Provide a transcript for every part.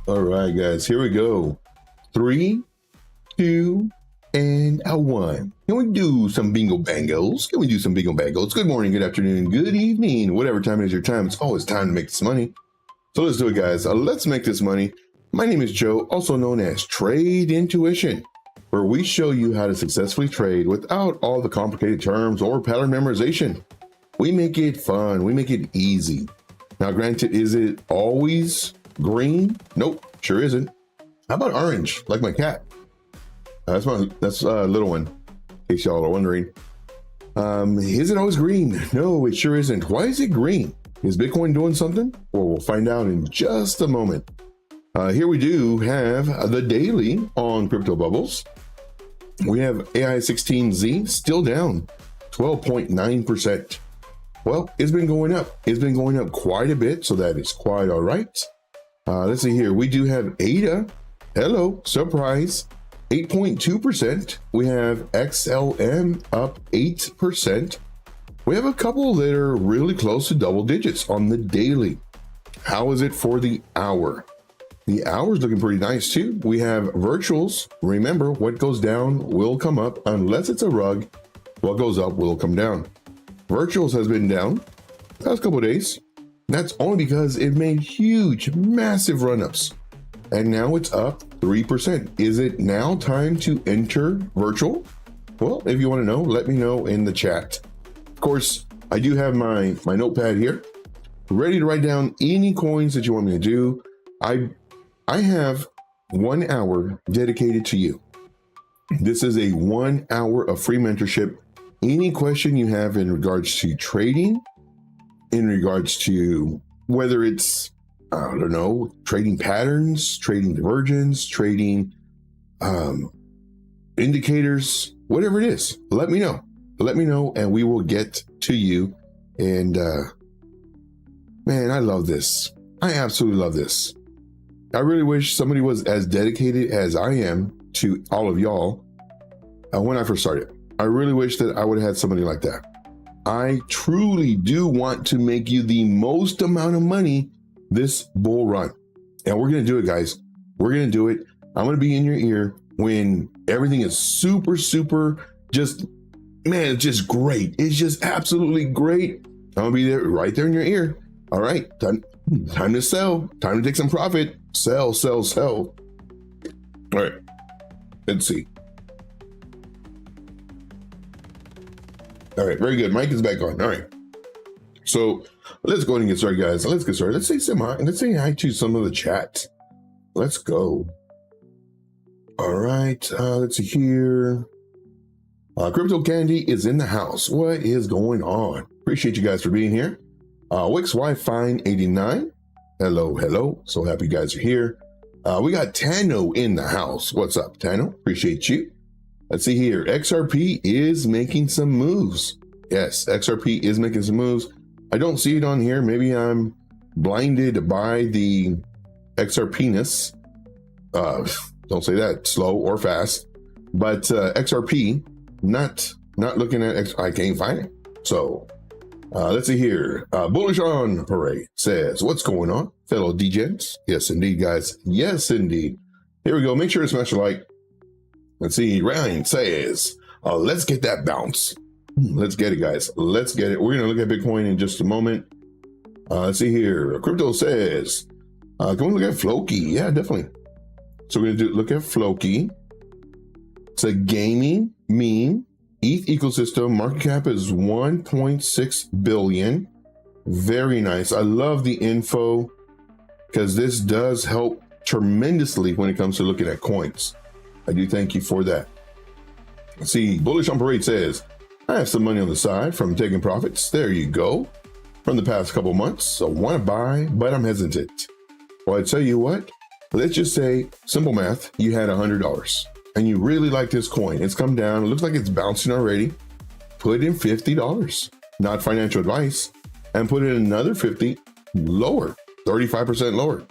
All right, guys, here we go. 3, 2, and a 1. Can we do some bingo bangles? Can we do some bingo bangles? Good morning, good afternoon, good evening, whatever time it is your time. It's always time to make this money. So let's do it, guys. Let's make this money. My name is Joe, also known as Trade Intuition, where we show you how to successfully trade without all the complicated terms or pattern memorization. We make it fun. We make it easy. Now, granted, is it always green? Nope, sure isn't. How about orange, like my cat? That's a little one, in case y'all are wondering. Is it always green? No, it sure isn't. Why is it green? Is Bitcoin doing something? Well, we'll find out in just a moment. Here we do have the daily on Crypto Bubbles. We have AI16Z still down 12.9%. Well, it's been going up. It's been going up quite a bit, so that is quite all right. Let's see here. We do have ADA. Hello, surprise, 8.2%. We have XLM up 8%. We have a couple that are really close to double digits on the daily. How is it for the hour? The hour is looking pretty nice too. We have virtuals. Remember, what goes down will come up unless it's a rug. What goes up will come down. Virtuals has been down the past couple of days. That's only because it made huge, massive run-ups. And now it's up 3%. Is it now time to enter virtual? Well, if you want to know, let me know in the chat. Of course, I do have my notepad here, ready to write down any coins that you want me to do. I have 1 hour dedicated to you. This is a 1 hour of free mentorship. Any question you have in regards to trading, in regards to whether it's, I don't know, trading patterns, trading divergence, trading indicators, whatever it is, let me know. Let me know and we will get to you. And man, I love this. I absolutely love this. I really wish somebody was as dedicated as I am to all of y'all when I first started. I really wish that I would have had somebody like that. I truly do want to make you the most amount of money this bull run. And we're going to do it, guys. We're going to do it. I'm going to be in your ear when everything is super, just, man, it's just great. It's just absolutely great. I'm going to be there, right there in your ear. All right, time to sell. Time to take some profit. Sell. All right, let's see. All right, very good. Mike is back on. All right. So let's go ahead and get started, guys. Let's get started. Let's say hi to some of the chat. Let's go. All right. Let's see here. Crypto Candy is in the house. What is going on? Appreciate you guys for being here. Wix Wi-Fi 89. Hello. So happy you guys are here. We got Tano in the house. What's up, Tano? Appreciate you. Let's see here. XRP is making some moves. Yes, XRP is making some moves. I don't see it on here. Maybe I'm blinded by the XRP-ness. Don't say that slow or fast. But XRP, not looking at I can't find it. So let's see here. Bullish on Parade says, what's going on, fellow degens? Yes, indeed, guys. Yes, indeed. Here we go. Make sure to smash a like. Let's see. Ryan says, let's get that bounce. Let's get it, guys. Let's get it. We're going to look at Bitcoin in just a moment. Let's see here. Crypto says, can we look at Floki? Yeah, definitely. So we're going to look at Floki. It's a gaming meme. ETH ecosystem. Market cap is 1.6 billion. Very nice. I love the info because this does help tremendously when it comes to looking at coins. I do thank you for that. Let's see. Bullish on Parade says, I have some money on the side from taking profits. There you go. From the past couple months. So want to buy, but I'm hesitant. Well, I tell you what, let's just say simple math. You had $100 and you really like this coin. It's come down. It looks like it's bouncing already. Put in $50, not financial advice, and put in another 50 lower, 35% lower.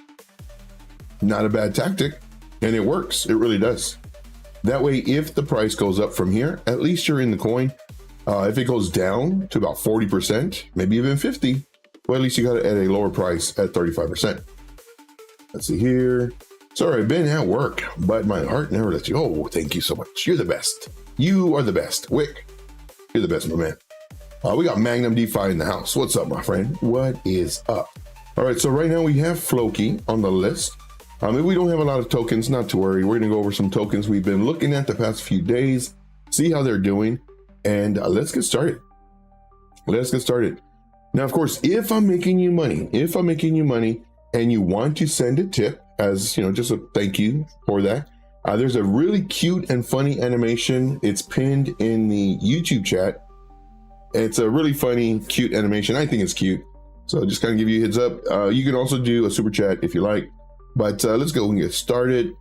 Not a bad tactic. And it works. It really does. That way, if the price goes up from here, at least you're in the coin. If it goes down to about 40%, maybe even 50, well, at least you got it at a lower price at 35%. Let's see here. Sorry, I've been at work, but my heart never lets you. Oh, thank you so much. You're the best. You are the best. Wick, you're the best, my man. We got Magnum DeFi in the house. What's up, my friend? What is up? All right, so right now we have Floki on the list. We don't have a lot of tokens, not to worry. We're going to go over some tokens we've been looking at the past few days, see how they're doing, and let's get started. Let's get started. Now, of course, if I'm making you money, and you want to send a tip as, you know, just a thank you for that, there's a really cute and funny animation. It's pinned in the YouTube chat. It's a really funny, cute animation. I think it's cute. So just kind of give you a heads up. You can also do a super chat if you like, but let's go and get started.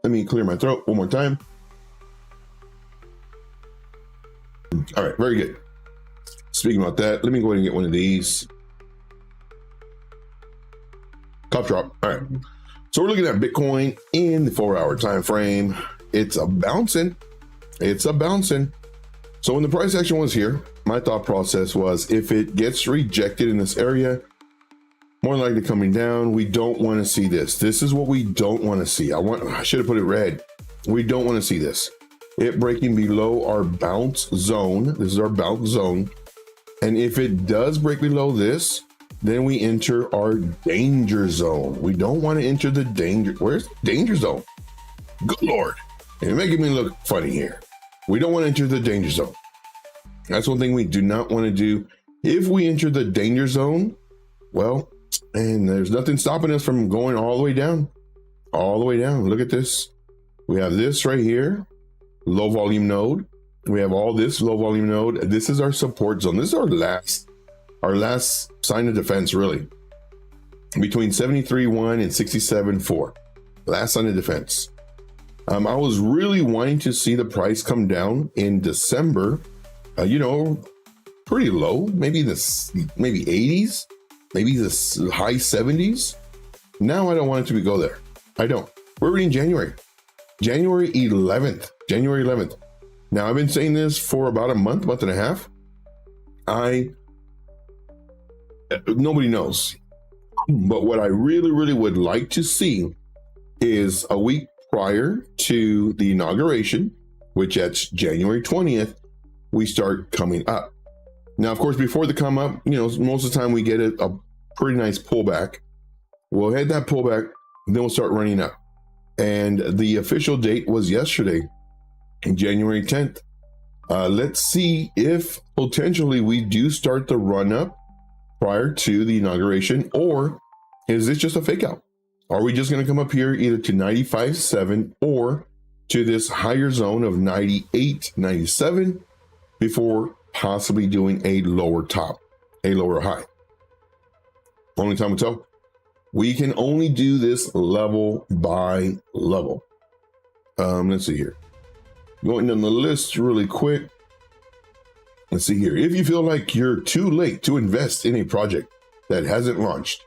Let me clear my throat one more time. All right, very good. Speaking about that, let me go ahead and get one of these. Cup drop. All right. So we're looking at Bitcoin in the 4-hour time frame. It's a bouncing. So when the price action was here, my thought process was if it gets rejected in this area, more likely coming down, we don't want to see this. This is what we don't want to see. I should have put it red. We don't want to see this. It breaking below our bounce zone. This is our bounce zone. And if it does break below this, then we enter our danger zone. We don't want to enter the danger. Where's the danger zone? Good Lord. You're making me look funny here. We don't want to enter the danger zone. That's one thing we do not want to do. If we enter the danger zone, well, and there's nothing stopping us from going all the way down. All the way down. Look at this. We have this right here. Low volume node. We have all this low volume node. This is our support zone. This is our last sign of defense, really. Between 73.1 and 67.4. Last sign of defense. I was really wanting to see the price come down in December. You know, pretty low. Maybe 80s. Maybe the high 70s. Now I don't want it to go there. I don't. We're reading January 11th. January 11th. Now, I've been saying this for about a month and a half. Nobody knows. But what I really would like to see is a week prior to the inauguration, which that's January 20th, we start coming up. Now, of course, before the come up, you know, most of the time we get a pretty nice pullback. We'll hit that pullback, then we'll start running up. And the official date was yesterday, January 10th. Let's see if potentially we do start the run up prior to the inauguration, or is this just a fake out? Are we just going to come up here either to 95.7 or to this higher zone of 98, 97 before possibly doing a lower top, a lower high? Only time will tell. We can only do this level by level. Let's see here. Going down the list really quick. Let's see here. If you feel like you're too late to invest in a project that hasn't launched,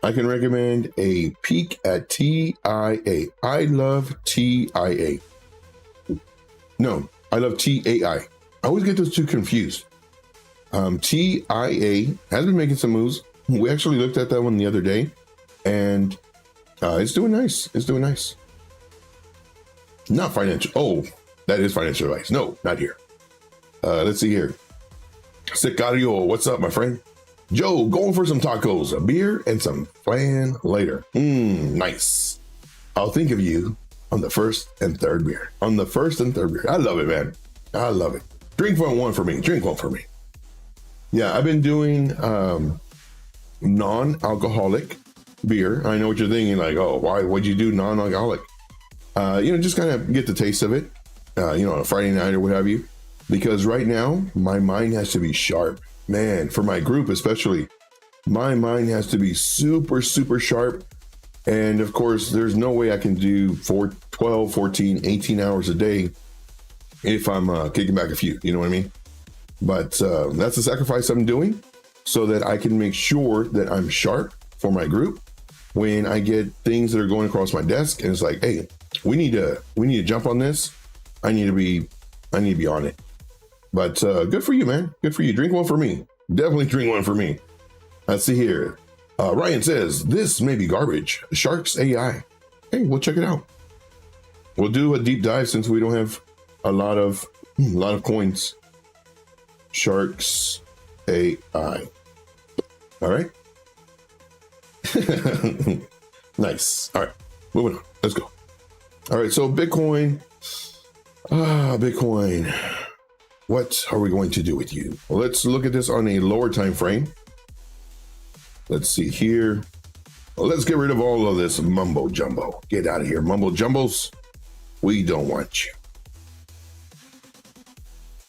I can recommend a peek at TIA. I love TIA. No, I love TAI. I always get those two confused. TIA has been making some moves. We actually looked at that one the other day, and it's doing nice. It's doing nice. Not financial. Oh, that is financial advice. No, not here. Let's see here. Sicario, what's up, my friend? Joe, going for some tacos, a beer, and some flan later. Nice. I'll think of you on the first and third beer. On the first and third beer. I love it, man. I love it. Drink one for me. Drink one for me. Yeah, I've been doing non-alcoholic beer. I know what you're thinking, like, oh, why'd you do non-alcoholic? Just kind of get the taste of it, on a Friday night or what have you. Because right now, my mind has to be sharp. Man, for my group especially, my mind has to be super, super sharp. And of course, there's no way I can do 12, 14, 18 hours a day if I'm kicking back a few, you know what I mean? But that's the sacrifice I'm doing so that I can make sure that I'm sharp for my group when I get things that are going across my desk and it's like, hey, we need to jump on this. I need to be on it. But good for you, man. Good for you. Drink one for me. Definitely drink one for me. Let's see here. Ryan says, this may be garbage. Sharks AI. Hey, we'll check it out. We'll do a deep dive since we don't have a lot of coins. Sharks AI. All right. Nice. All right, moving on. Let's go. All right, so Bitcoin. Bitcoin. What are we going to do with you? Well, let's look at this on a lower time frame. Let's see here. Well, let's get rid of all of this mumbo jumbo. Get out of here, mumbo jumbos. We don't want you.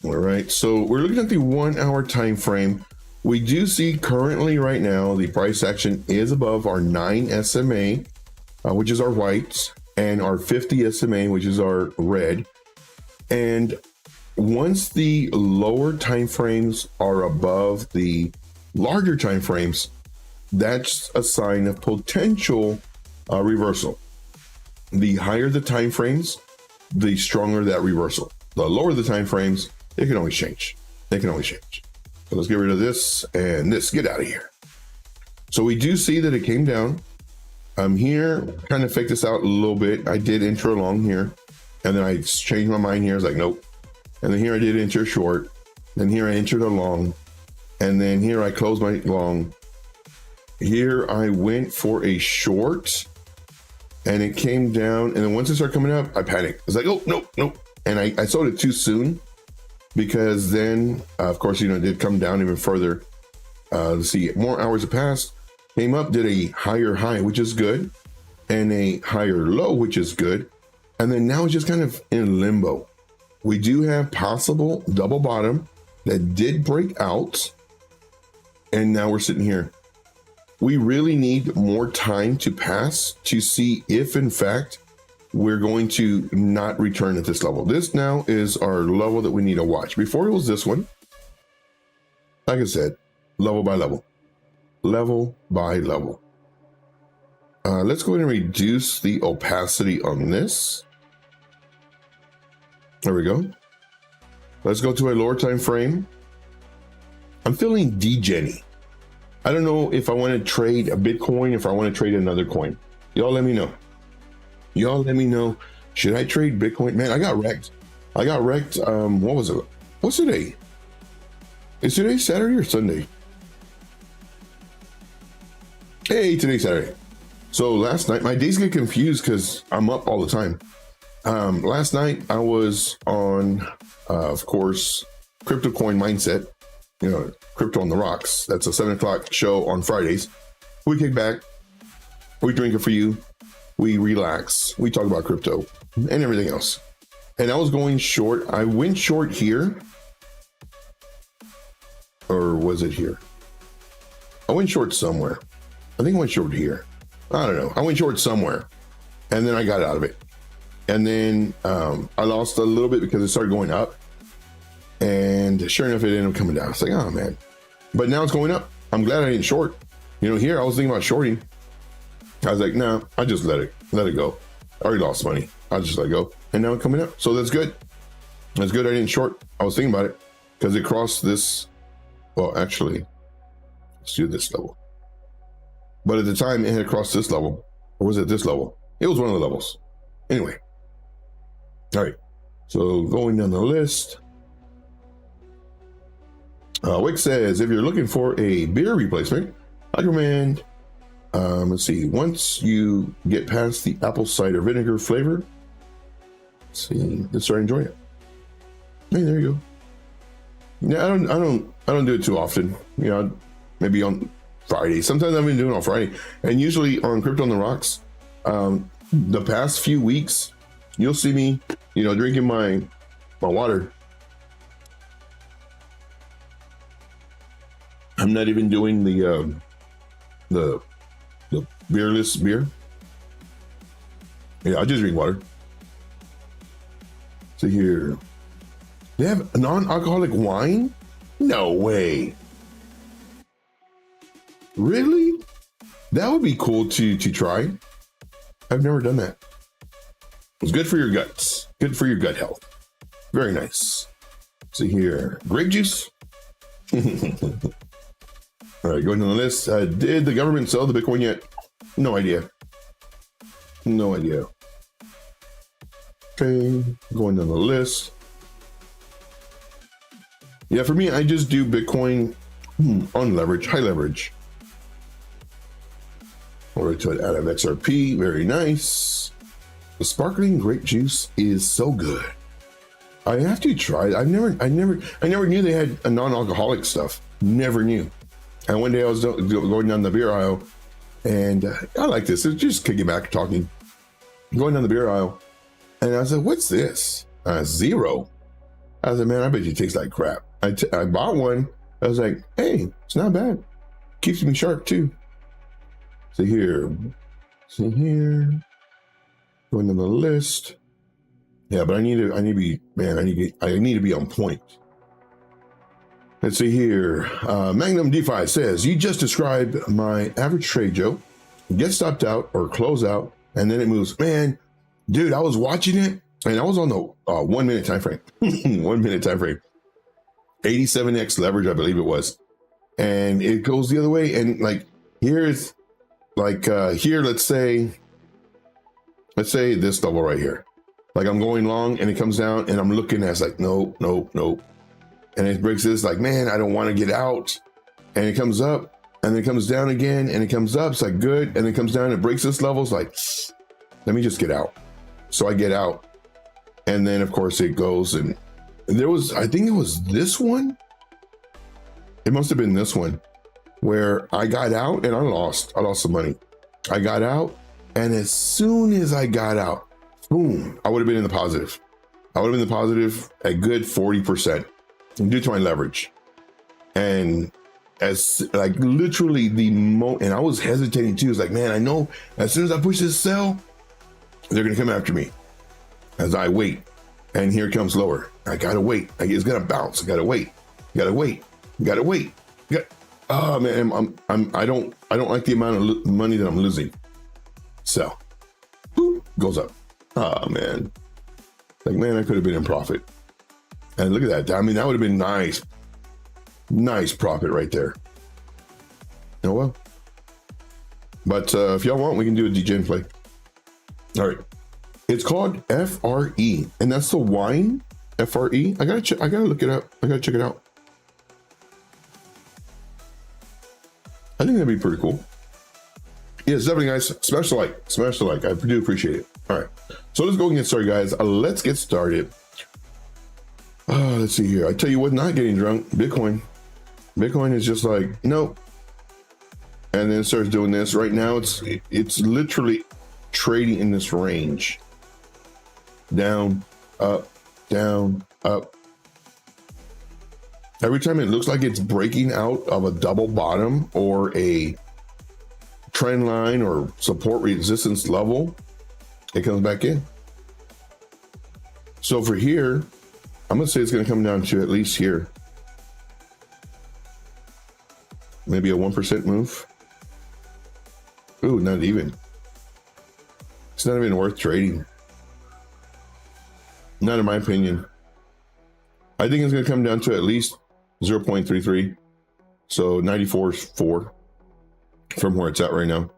All right, so we're looking at the 1 hour time frame. We do see currently right now the price action is above our 9 SMA, which is our white, and our 50 SMA, which is our red. And once the lower time frames are above the larger time frames, that's a sign of potential reversal. The higher the time frames, the stronger that reversal. The lower the time frames, it can always change. They can always change. So let's get rid of this and this. Get out of here. So we do see that it came down. I'm here, kind of fake this out a little bit. I did enter long here, and then I changed my mind here. I was like, nope. And then here I did enter short. Then here I entered a long, and then here I closed my long. Here I went for a short, and it came down. And then once it started coming up, I panicked. I was like, oh, nope. And I sold it too soon, because then, of course, it did come down even further. Let's see, more hours have passed. Came up, did a higher high, which is good, and a higher low, which is good. And then now it's just kind of in limbo. We do have possible double bottom that did break out. And now we're sitting here. We really need more time to pass to see if, in fact, we're going to not return at this level. This now is our level that we need to watch. Before it was this one. Like I said, level by level. Level by level. Let's go ahead and reduce the opacity on this. There we go. Let's go to a lower time frame. I'm feeling degenny. I don't know if I want to trade a Bitcoin, if I want to trade another coin. Y'all let me know. Y'all let me know. Should I trade Bitcoin? Man, I got wrecked. What was it? What's today? Is today Saturday or Sunday? Hey, today's Saturday. So last night, my days get confused because I'm up all the time. Last night I was on, of course, Crypto Coin Mindset, Crypto on the Rocks. That's a 7 o'clock show on Fridays. We kick back, we drink it for you, we relax, we talk about crypto and everything else. And I was going short. I went short here. Or was it here? I went short somewhere. I think I went short here. I don't know. I went short somewhere. And then I got out of it. And then I lost a little bit because it started going up. And sure enough, it ended up coming down. It's like, oh man. But now it's going up. I'm glad I didn't short. Here I was thinking about shorting. I was like, nah, I just let it go. I already lost money. I just let it go. And now it's coming up. So that's good. That's good I didn't short. I was thinking about it because it crossed this. Well, actually, let's do this level. But at the time it had crossed this level. Or was it this level? It was one of the levels. Anyway. All right. So going down the list. Wick says, if you're looking for a beer replacement, I'd recommend, let's see, once you get past the apple cider vinegar flavor, let's see, let's start enjoying it. Hey, there you go. Yeah, I don't do it too often. Maybe on Friday. Sometimes I've been doing it on Friday, and usually on Crypto on the Rocks. The past few weeks, you'll see me, drinking my water. I'm not even doing the beerless beer. Yeah, I just drink water. See here. They have non-alcoholic wine? No way. Really? That would be cool to try. I've never done that. It's good for your guts. Good for your gut health. Very nice. See here. Grape juice. All right, going to the list. Did the government sell the Bitcoin yet? No idea. No idea. Okay, going down the list. Yeah, for me, I just do Bitcoin on leverage, high leverage. Or to it out of XRP, very nice. The sparkling grape juice is so good. I have to try it. I never knew they had a non-alcoholic stuff. Never knew. And one day I was going down the beer aisle, and I like this. It's just kicking back, talking, going down the beer aisle, and I said, "What's this?" Zero. I said, "Man, I bet you it tastes like crap." I bought one. I was like, "Hey, it's not bad. Keeps me sharp too." See here, going down the list. Yeah, but I need to be on point. Let's see here. Magnum DeFi says, you just described my average trade, Joe. Get stopped out or close out, and then it moves. Man, dude, I was watching it, and I was on the 1 minute time frame. 1 minute time frame. 87x leverage, I believe it was. And it goes the other way. And like, here's like here, let's say this level right here. Like I'm going long and it comes down and I'm looking at it's like, nope. And it breaks this like, man, I don't want to get out. And it comes up and then it comes down again and it comes up. It's like good. And it comes down and it breaks this level. It's like, let me just get out. So I get out. And then of course it goes and there was, I think it was this one. It must have been this one where I got out and I lost some money. I got out. And as soon as I got out, boom, I would have been in the positive. I would have been in the positive a good 40% due to my leverage. And as like literally and I was hesitating too. It's like, man, I know as soon as I push this sell, they're going to come after me as I wait. And here it comes lower. I got to wait. It's going to bounce. I got to wait. Oh man, I don't like the amount of money that I'm losing. So, boop, goes up. Oh man, like man, I could have been in profit. And look at that. I mean, that would have been nice profit right there. Oh well. But if y'all want, we can do a degen play. All right, it's called FRE, and that's the wine. FRE. I gotta look it up. I gotta check it out. I think that'd be pretty cool. Yes, definitely, guys. Smash the like. I do appreciate it. All right, so let's go and get started, guys. Let's get started. Let's see here. I tell you what, not getting drunk. Bitcoin is just like nope, and then it starts doing this. Right now, it's literally trading in this range. Down, up, down, up. Every time it looks like it's breaking out of a double bottom or a trend line or support resistance level, it comes back in. So for here, I'm gonna say it's gonna come down to at least here. Maybe a 1% move. Ooh, not even. It's not even worth trading. Not in my opinion. I think it's gonna come down to at least 0.33. So 94.4 from where it's at right now.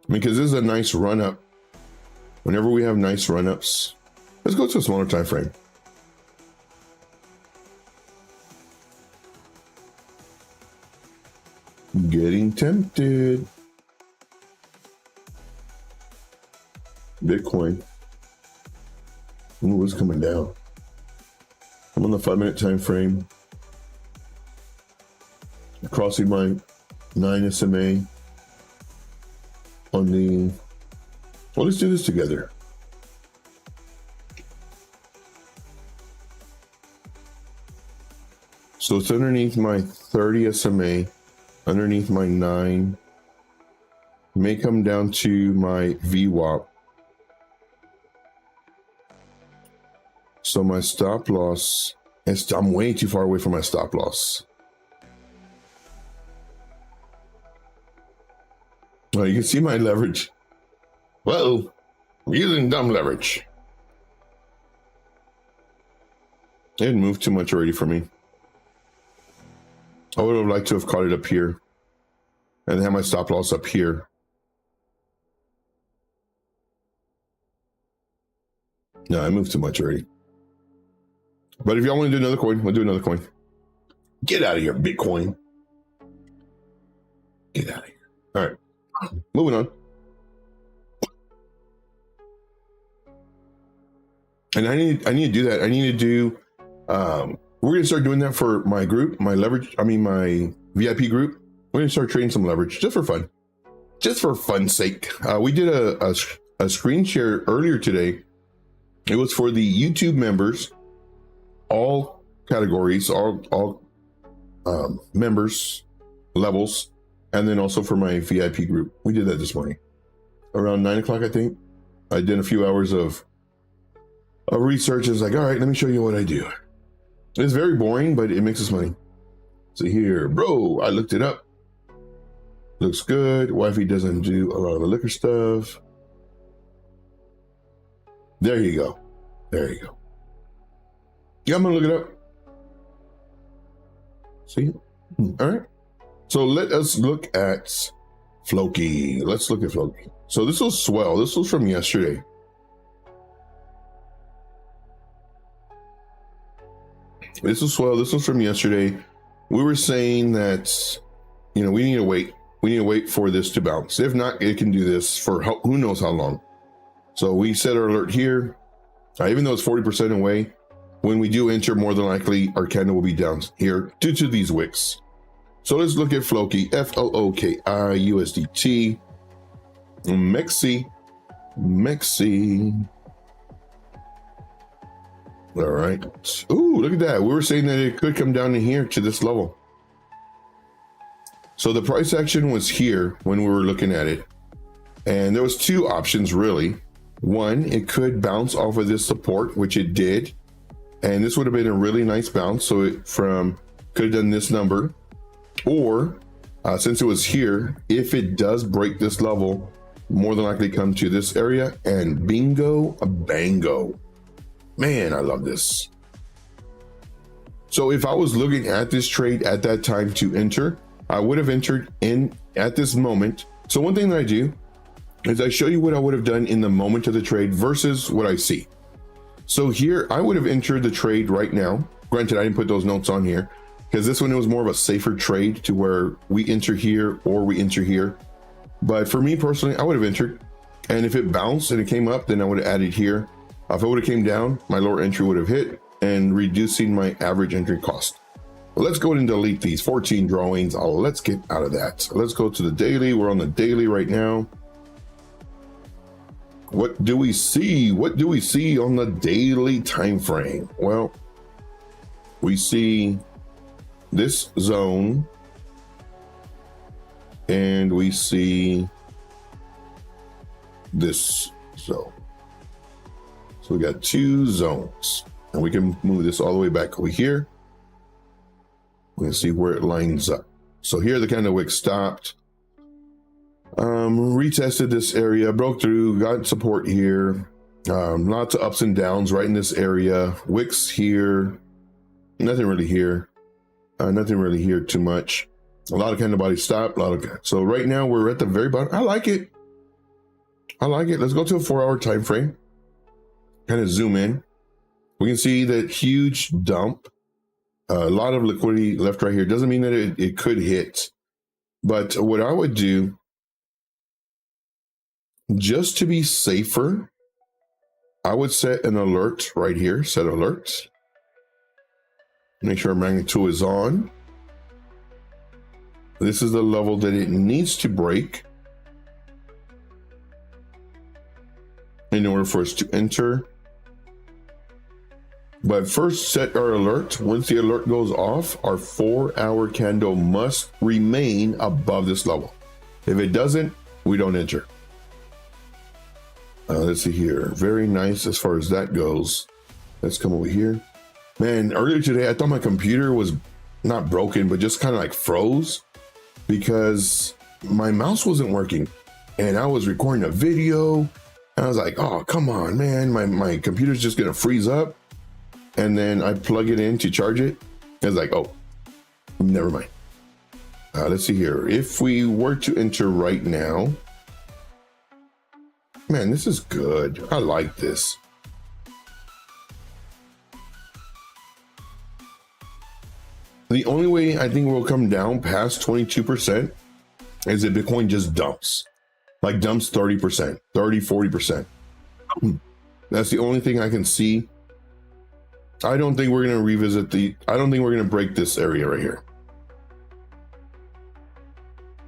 Because this is a nice run up. Whenever we have nice run ups, let's go to a smaller time frame. Getting tempted. Bitcoin. Ooh, it's coming down. I'm on the 5-minute time frame. Crossing my 9 SMA on the, well, let's do this together. So it's underneath my 30 SMA, underneath my 9, may come down to my VWAP. So my stop loss, I'm way too far away from my stop loss. Oh, you can see my leverage. Whoa, I'm using dumb leverage. It didn't move too much already for me. I would have liked to have caught it up here and have my stop loss up here. No, I moved too much already. But if y'all want to do another coin, we'll do another coin. Get out of here, Bitcoin. Get out of here. All right, moving on. And I need to do that. I need to do, we're going to start doing that for my group, my VIP group. We're going to start trading some leverage just for fun. Just for fun's sake. We did a screen share earlier today. It was for the YouTube members, all categories, all members, levels, and then also for my VIP group. We did that this morning. Around 9 o'clock, I think. I did a few hours of research. I was like, all right, let me show you what I do. It's very boring, but it makes us money. So here, bro, I looked it up. Looks good. Wifey doesn't do a lot of the liquor stuff. There you go. There you go. Yeah, I'm gonna look it up. See? All right. So let us look at Floki. Let's look at Floki. So this was swell. This was from yesterday. This was swell. This was from yesterday. We were saying that, you know, we need to wait. We need to wait for this to bounce. If not, it can do this for who knows how long. So we set our alert here. Even though it's 40% away, when we do enter, more than likely our candle will be down here due to these wicks. So let's look at Floki, FLOKI, USDT, Mexi. All right. Ooh, look at that. We were saying that it could come down to here to this level. So the price action was here when we were looking at it. And there was two options really. One, it could bounce off of this support, which it did. And this would have been a really nice bounce. So it could have done this number. Or since it was here, if it does break this level, more than likely come to this area and bingo, a bango. Man, I love this. So if I was looking at this trade at that time to enter, I would have entered in at this moment. So one thing that I do is I show you what I would have done in the moment of the trade versus what I see. So here I would have entered the trade right now. Granted, I didn't put those notes on here because this one was more of a safer trade to where we enter here or we enter here. But for me personally, I would have entered. And if it bounced and it came up, then I would have added here. If it would have came down, my lower entry would have hit and reducing my average entry cost. Well, let's go ahead and delete these 14 drawings. Let's get out of that. Let's go to the daily. We're on the daily right now. What do we see? What do we see on the daily time frame? Well, we see this zone and we see this zone. So we got two zones and we can move this all the way back over here. We can see where it lines up. So here the candle wick stopped, retested this area, broke through, got support here. Lots of ups and downs right in this area. Wicks here, nothing really here. Nothing really here too much. A lot of candle body stop, so right now we're at the very bottom. I like it. I like it. Let's go to a 4-hour time frame. Kind of zoom in. We can see that huge dump. A lot of liquidity left right here. Doesn't mean that it could hit. But what I would do, just to be safer, I would set an alert right here. Set alert. Make sure magnitude is on. This is the level that it needs to break in order for us to enter. But first, set our alert. Once the alert goes off, our 4-hour candle must remain above this level. If it doesn't, we don't enter. Let's see here. Very nice as far as that goes. Let's come over here. Man, earlier today, I thought my computer was not broken, but just kind of like froze because my mouse wasn't working and I was recording a video and I was like, oh, come on, man. My computer's just going to freeze up. And then I plug it in to charge it. I was like, oh, never mind. Let's see here. If we were to enter right now, man, this is good. I like this. The only way I think we'll come down past 22% is if Bitcoin just dumps, like dumps 30%, 30, 40%. That's the only thing I can see. I don't think we're going to revisit I don't think we're going to break this area right here.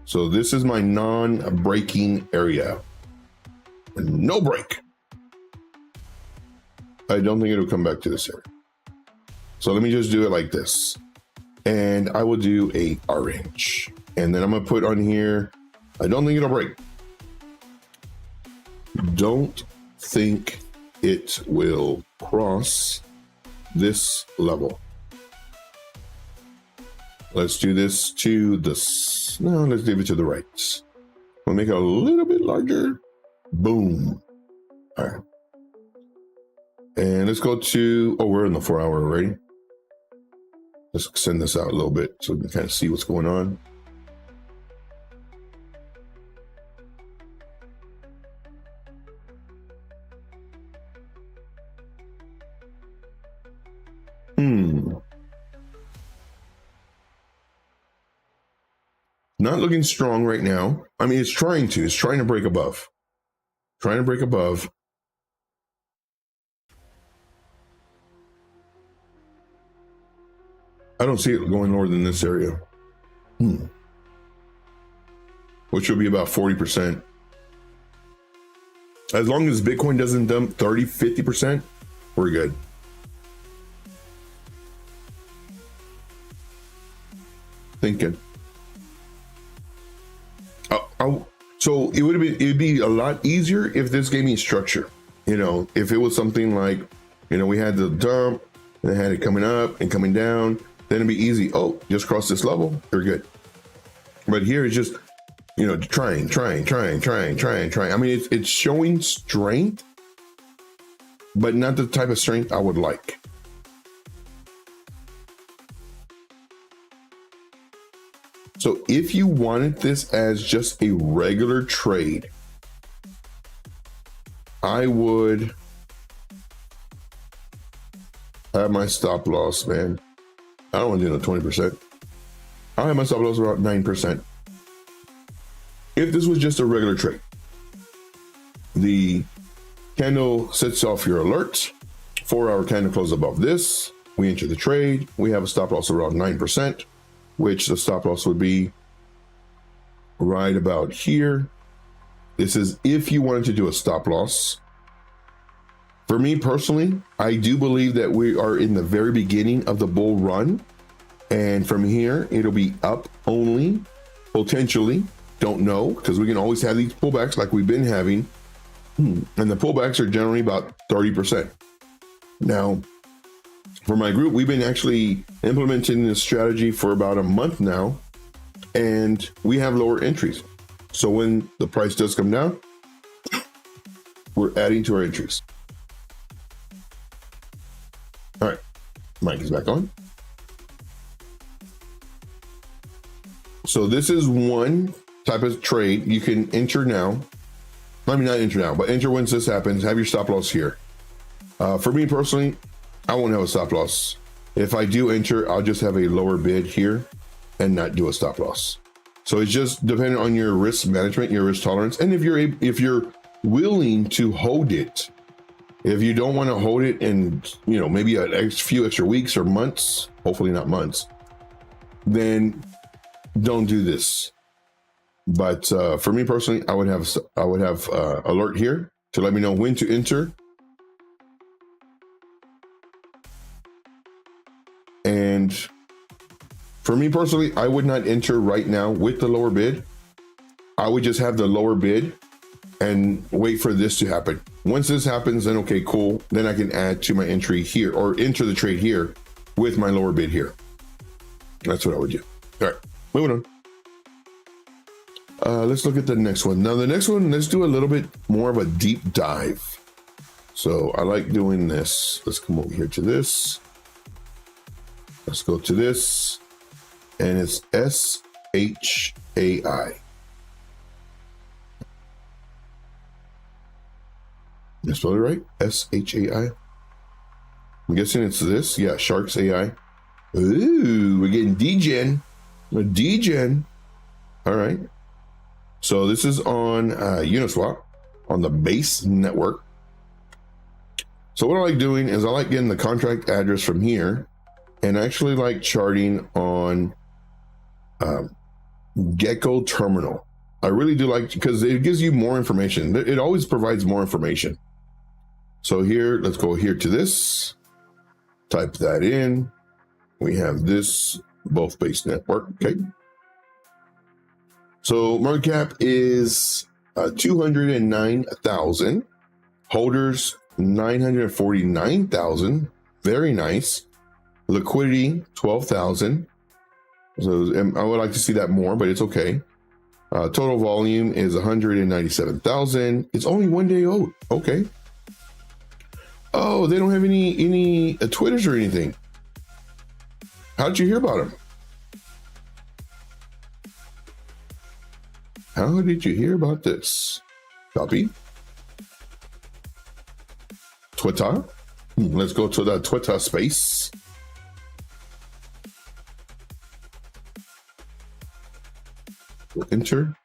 So this is my non-breaking area. No break. I don't think it'll come back to this area. So let me just do it like this. And I will do a orange. And then I'm gonna put on here, I don't think it'll break. Don't think it will cross this level. Let's do this to this. No, let's leave it to the right. We'll make it a little bit larger. Boom. All right. And let's go to, oh, we're in the 4 hour already. Let's extend this out a little bit so we can kind of see what's going on. Not looking strong right now. I mean, it's trying to break above. Trying to break above. I don't see it going lower than this area. Which will be about 40%. As long as Bitcoin doesn't dump 30, 50%, we're good. Thinking. So it'd be a lot easier if this gave me structure. You know, if it was something like, you know, we had the dump and I had it coming up and coming down, then it'd be easy. Oh, just cross this level, you're good. But here it's just, you know, trying. I mean, it's showing strength, but not the type of strength I would like. So if you wanted this as just a regular trade, I would have my stop loss, man. I don't want to do no 20%. I'll have my stop loss about 9%. If this was just a regular trade, the candle sets off your alert, 4 hour candle closes above this, we enter the trade, we have a stop loss around 9%, which the stop loss would be right about here. This is if you wanted to do a stop loss. For me personally, I do believe that we are in the very beginning of the bull run. And from here, it'll be up only, potentially. Don't know, because we can always have these pullbacks like we've been having. And the pullbacks are generally about 30%. Now, for my group, we've been actually implementing this strategy for about a month now, and we have lower entries. So when the price does come down, we're adding to our entries. All right, mic is back on. So this is one type of trade you can enter now. I mean, not enter now, but enter once this happens. Have your stop loss here. For me personally, I won't have a stop loss. If I do enter, I'll just have a lower bid here and not do a stop loss. So it's just dependent on your risk management, your risk tolerance, and if you're willing to hold it. If you don't want to hold it in, you know, maybe a few extra weeks or months, hopefully not months, then don't do this. But for me personally, I would have alert here to let me know when to enter. And for me personally, I would not enter right now with the lower bid. I would just have the lower bid and wait for this to happen. Once this happens, then okay, cool. Then I can add to my entry here or enter the trade here with my lower bid here. That's what I would do. All right, moving on. Let's look at the next one. Now the next one, let's do a little bit more of a deep dive. So I like doing this. Let's come over here to this. Let's go to this, and it's SHAI. Did I spell it right? SHAI. I'm guessing it's this. Yeah, Sharks AI. Ooh, we're getting degen. A degen. All right. So this is on Uniswap on the base network. So what I like doing is I like getting the contract address from here, and I actually like charting on Gecko Terminal. I really do like, because it gives you more information. It always provides more information. So here, let's go here to this, type that in. We have this, both base network, okay. So market cap is 209,000, holders 949,000, very nice. Liquidity 12,000. So I would like to see that more, but it's okay. Total volume is 197,000. It's only 1 day old. Okay. Oh, they don't have any Twitters or anything. How did you hear about them? How did you hear about this? Copy. Twitter. Let's go to the Twitter space. Enter.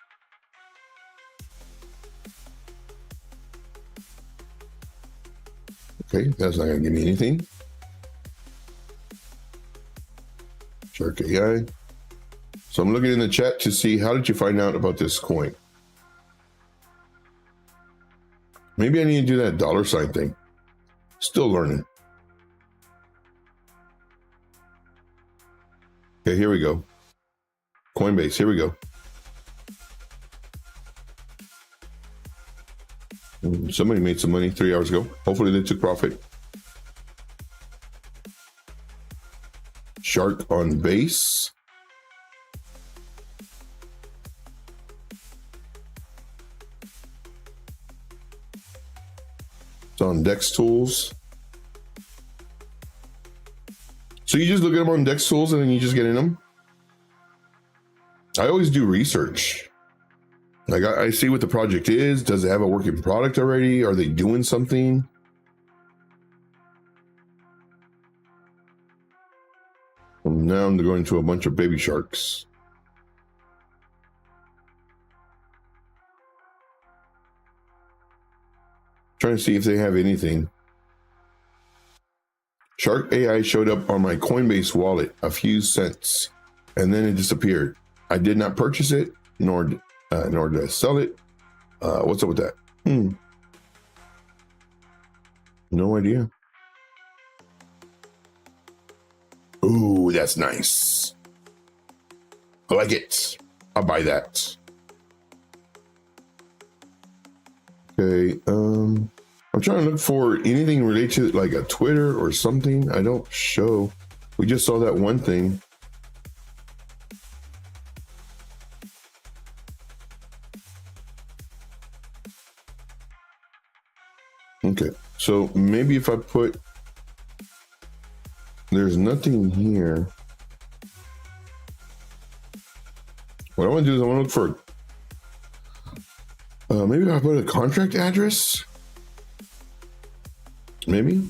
Okay, that's not gonna give me anything. Shark AI. So I'm looking in the chat to see, how did you find out about this coin? Maybe I need to do that $sign thing. Still learning. Okay, here we go. Coinbase, here we go. Somebody made some money 3 hours ago. Hopefully they took profit. Shark on base. It's on Dex Tools. So you just look at them on Dex Tools and then you just get in them. I always do research. Like I see what the project is. Does it have a working product already? Are they doing something? And now I'm going to a bunch of baby sharks. Trying to see if they have anything. Shark AI showed up on my Coinbase wallet a few cents, and then it disappeared. I did not purchase it, nor did I sell it. What's up with that? No idea. Ooh, that's nice. I like it. I'll buy that. Okay, I'm trying to look for anything related to like a Twitter or something. I don't show. We just saw that one thing. Okay, so maybe if I put, there's nothing here. What I want to do is I want to look for, maybe if I put a contract address, maybe.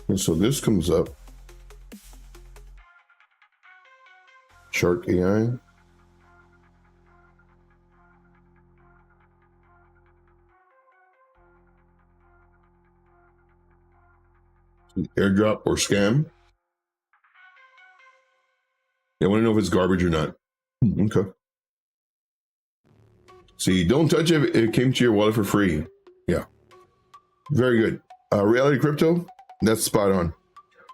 And so this comes up. Shark AI. Airdrop or scam. I want to know if it's garbage or not. Okay. See, don't touch it. It came to your wallet for free. Yeah. Very good. Reality crypto, that's spot on.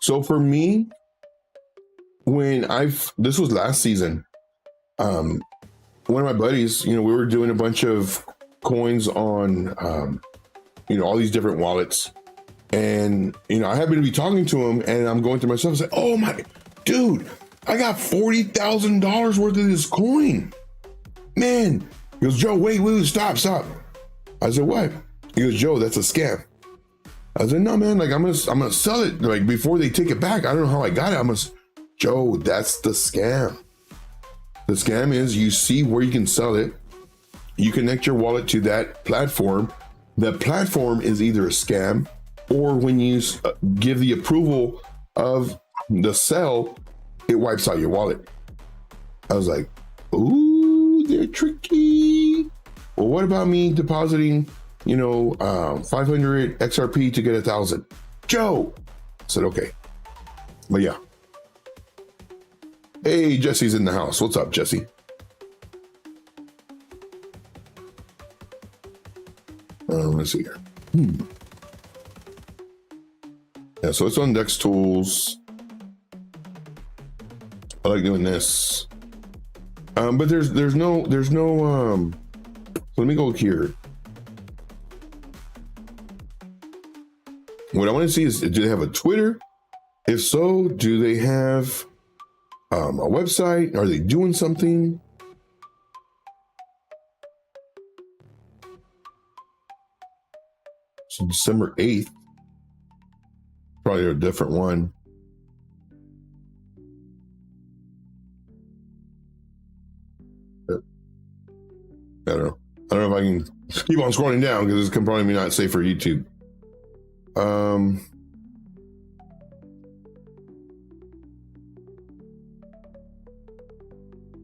So for me, when this was last season, one of my buddies, we were doing a bunch of coins on, all these different wallets. And, I happened to be talking to him, and I'm going through myself and say, oh my, dude, I got $40,000 worth of this coin. Man. He goes, Joe, wait, stop. I said, what? He goes, Joe, that's a scam. I was like, no, man, like I'm gonna sell it like before they take it back. I don't know how I got it. Joe, that's the scam. The scam is you see where you can sell it. You connect your wallet to that platform. The platform is either a scam, or when you give the approval of the sell, it wipes out your wallet. I was like, ooh, they're tricky. Well, what about me depositing, 500 XRP to get 1,000? Joe, I said, okay. But yeah. Hey, Jesse's in the house. What's up, Jesse? Let's see here. Yeah, so it's on Dex Tools. I like doing this. But there's no so let me go here. What I want to see is, do they have a Twitter? If so, do they have a website? Are they doing something? So December 8th, probably a different one. I don't know if I can keep on scrolling down because this can probably not safe for YouTube. I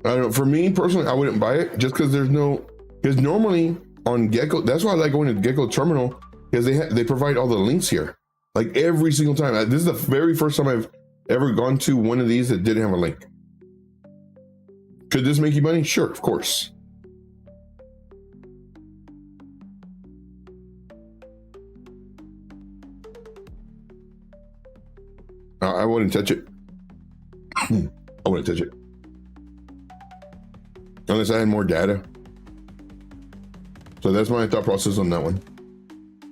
don't know. For me personally, I wouldn't buy it just because because normally on Gecko, that's why I like going to Gecko Terminal, because they provide all the links here. Like every single time. This is the very first time I've ever gone to one of these that didn't have a link. Could this make you money? Sure, of course. I wouldn't touch it. I wouldn't touch it. Unless I had more data. So that's my thought process on that one.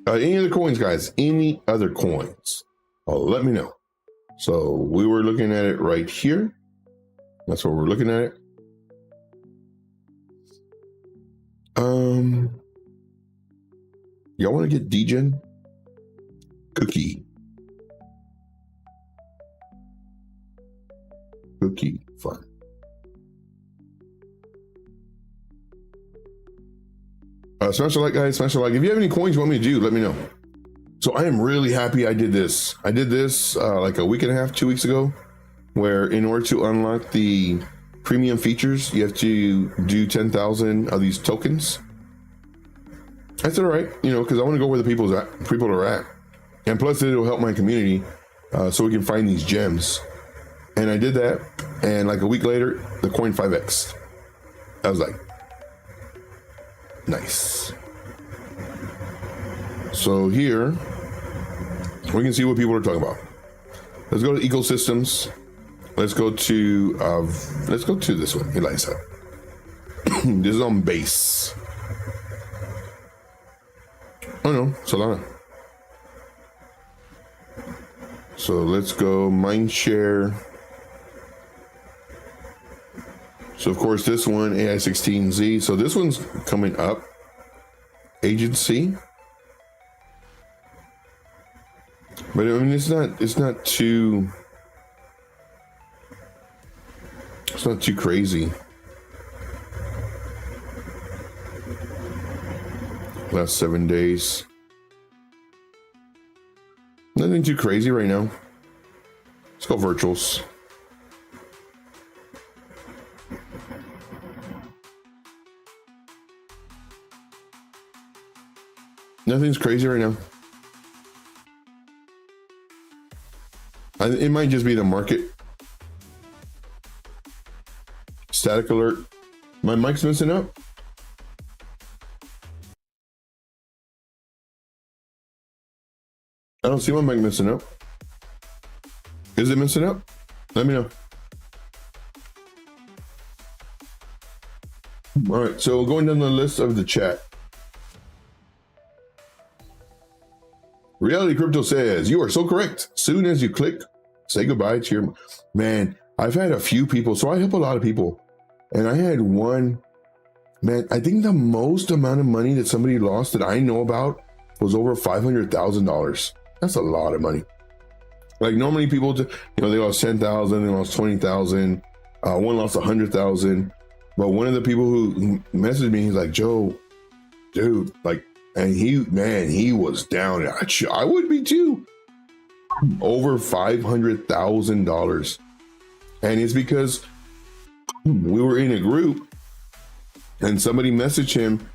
Any other coins, guys? Any other coins? Let me know. So we were looking at it right here. That's where we're looking at it. Y'all want to get degen? Cookie, fun. Smash a like, guys, smash a like. If you have any coins you want me to do, let me know. So I am really happy I did this. I did this like a week and a half, 2 weeks ago, where in order to unlock the premium features, you have to do 10,000 of these tokens. I said, all right, because I want to go where the people are at. And plus it'll help my community so we can find these gems. And I did that. And like a week later, the coin 5x. I was like, nice. So here we can see what people are talking about. Let's go to ecosystems. Let's go to this one, Eliza. This is on base. Oh no, Solana. So let's go mindshare. So of course this one, AI16Z. So this one's coming up. Agency. But I mean, it's not too crazy. Last 7 days. Nothing too crazy right now. Let's go virtuals. Nothing's crazy right now. It might just be the market. Static alert. My mic's messing up. I don't see my mic messing up. Is it messing up? Let me know. All right, so going down the list of the chat. Reality Crypto says, you are so correct. Soon as you click, say goodbye to your... Man, I've had a few people, so I help a lot of people. And I had one, man, I think the most amount of money that somebody lost that I know about was over $500,000. That's a lot of money. Like normally people, you know, they lost 10,000, they lost 20,000, one lost 100,000. But one of the people who messaged me, he's like, Joe, dude, like, and he was down. I would be too. Over $500,000. And it's because we were in a group and somebody messaged him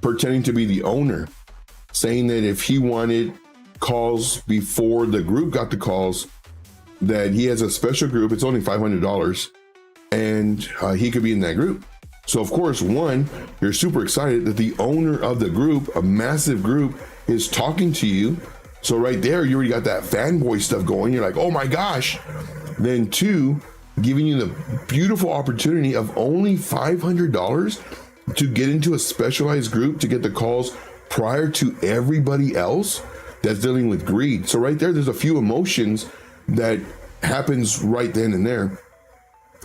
pretending to be the owner, saying that if he wanted calls before the group got the calls, that he has a special group. It's only $500 and he could be in that group. So of course, one, you're super excited that the owner of the group, a massive group, is talking to you. So right there, you already got that fanboy stuff going. You're like, oh my gosh. Then two, giving you the beautiful opportunity of only $500 to get into a specialized group to get the calls prior to everybody else that's dealing with greed. So right there, there's a few emotions that happens right then and there.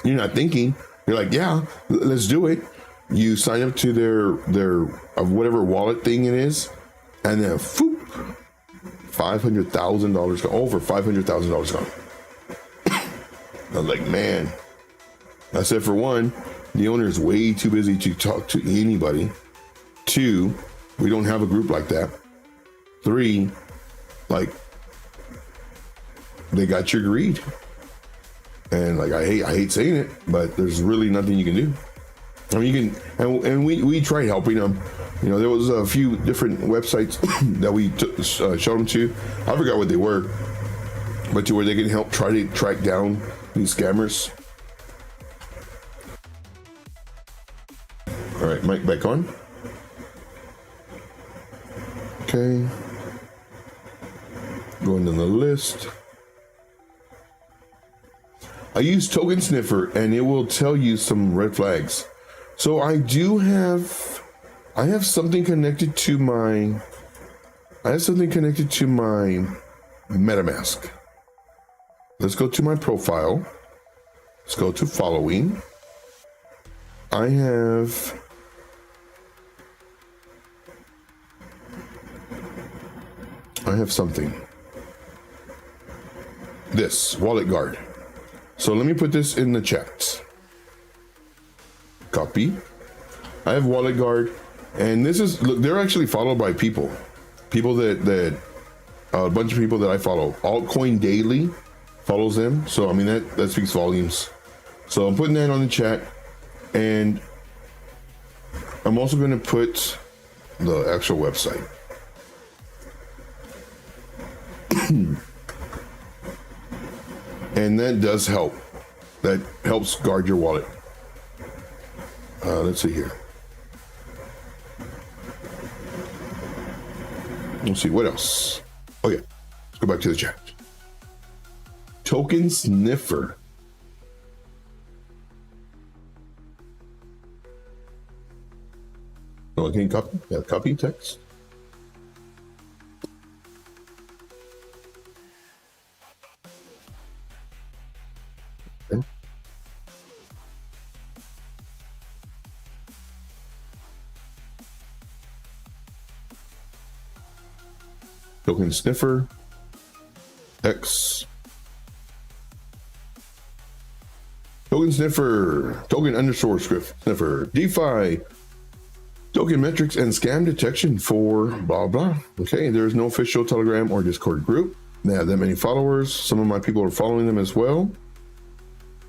You're not thinking, you're like, yeah, let's do it. You sign up to their whatever wallet thing it is, and then whoop, $500,000, over $500,000 gone. I was like, man, I said, for one, the owner is way too busy to talk to anybody. Two, we don't have a group like that. Three, like, they got your greed. And like, I hate saying it, but there's really nothing you can do. I mean, you can, and we tried helping them. You know, there was a few different websites that we showed them to. I forgot what they were, but to where they can help try to track down these scammers. All right, mic back on. Okay. Going down the list. I use Token Sniffer and it will tell you some red flags. So I have something connected to my MetaMask. Let's go to my profile. Let's go to following. I have something. This wallet guard. So let me put this in the chat. Copy. I have wallet guard, and this is, look, they're actually followed by people that a bunch of people that I follow. Altcoin Daily follows them. So I mean that speaks volumes. So I'm putting that on the chat, and I'm also going to put the actual website. And that does help. That helps guard your wallet. Let's see here. Let's see what else. Oh yeah, let's go back to the chat. Token Sniffer. Oh, can you copy? Yeah, copy text. Okay. Token Sniffer. X. Token Sniffer. Token underscore script sniffer. DeFi. Token metrics and scam detection for blah blah. Okay, there is no official Telegram or Discord group. They have that many followers. Some of my people are following them as well.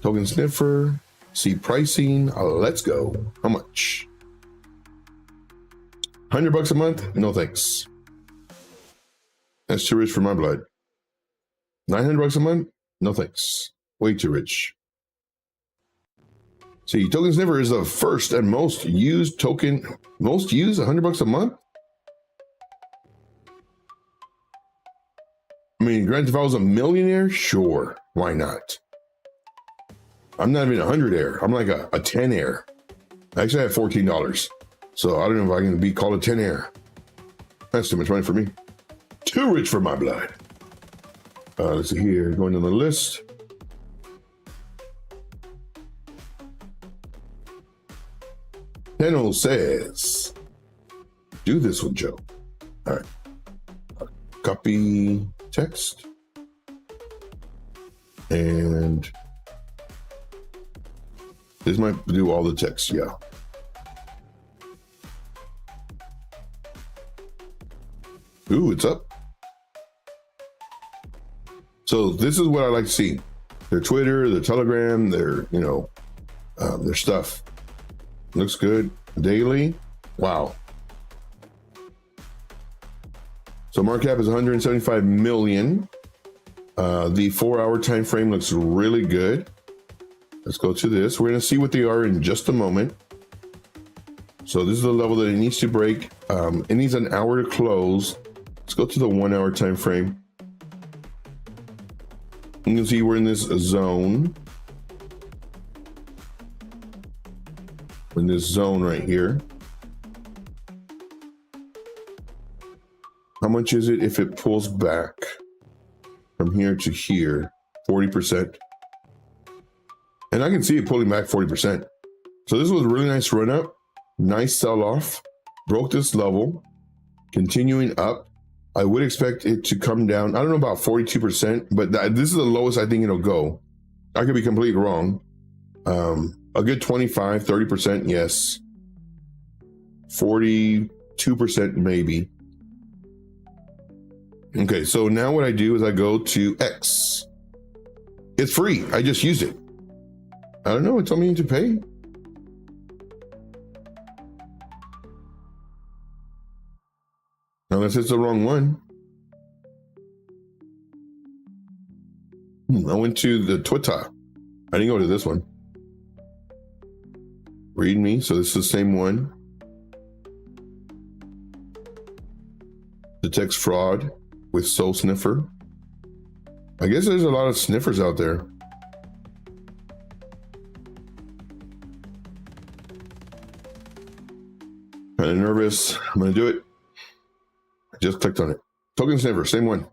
Token Sniffer. See pricing. Let's go. How much? $100 a month? No thanks. That's too rich for my blood. $900 a month? No thanks. Way too rich. See, Token Sniffer is the first and most used token. Most used, $100 a month? I mean, granted, if I was a millionaire, sure, why not? I'm not even a 100-air. I'm like a 10-air. Actually, I have $14. So I don't know if I can be called a 10-air. That's too much money for me. Too rich for my blood. Let's see here, going down the list. Tenno says, do this one, Joe. All right. Copy. text. And this might do all the text, yeah. Ooh, it's up. So this is what I like to see. Their Twitter, their Telegram, their, you know, their stuff. Looks good. Daily. Wow. So market cap is 175 million. The 4-hour time frame looks really good. Let's go to this. We're going to see what they are in just a moment. So this is the level that it needs to break. It needs an hour to close. Let's go to the 1-hour time frame. You can see we're in this zone. We're in this zone right here. How much is it if it pulls back from here to here? 40%. And I can see it pulling back 40%. So this was a really nice run up, nice sell off, broke this level, continuing up. I would expect it to come down. I don't know about 42%, but this is the lowest I think it'll go. I could be completely wrong. A good 25, 30%, yes. 42% maybe. Okay, so now what I do is I go to X. It's free. I just used it. I don't know. It's telling me to pay. Unless it's the wrong one. I went to the Twitter. I didn't go to this one. Read me. So this is the same one. Detects fraud with Soul Sniffer. I guess there's a lot of sniffers out there. Kind of nervous. I'm going to do it. I just clicked on it. Token Sniffer, same one.